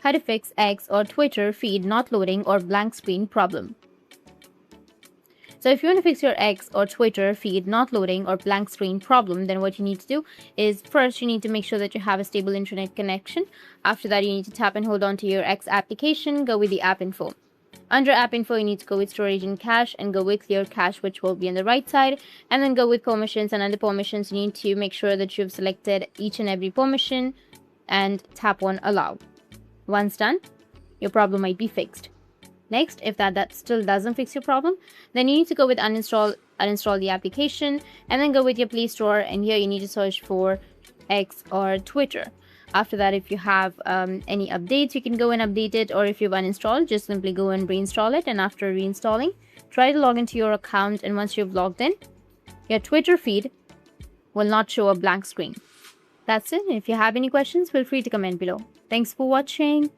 how to fix X or Twitter feed not loading or blank screen problem. So if you want to fix your X or Twitter feed not loading or blank screen problem, then what you need to do is first you need to make sure that you have a stable internet connection. After that, you need to tap and hold on to your X application, go with the app info. Under app info, you need to go with storage and cache and go with clear cache, which will be on the right side, and then go with permissions. And under permissions, you need to make sure that you've selected each and every permission and tap on allow. Once done, your problem might be fixed. Next, if that still doesn't fix your problem, then you need to go with uninstall the application, and then go with your Play Store, and here you need to search for X or Twitter. After that, if you have any updates, you can go and update it, or if you've uninstalled, just simply go and reinstall it. And after reinstalling, try to log into your account, and once you've logged in, your Twitter feed will not show a blank screen. That's it. If you have any questions, feel free to comment below. Thanks for watching.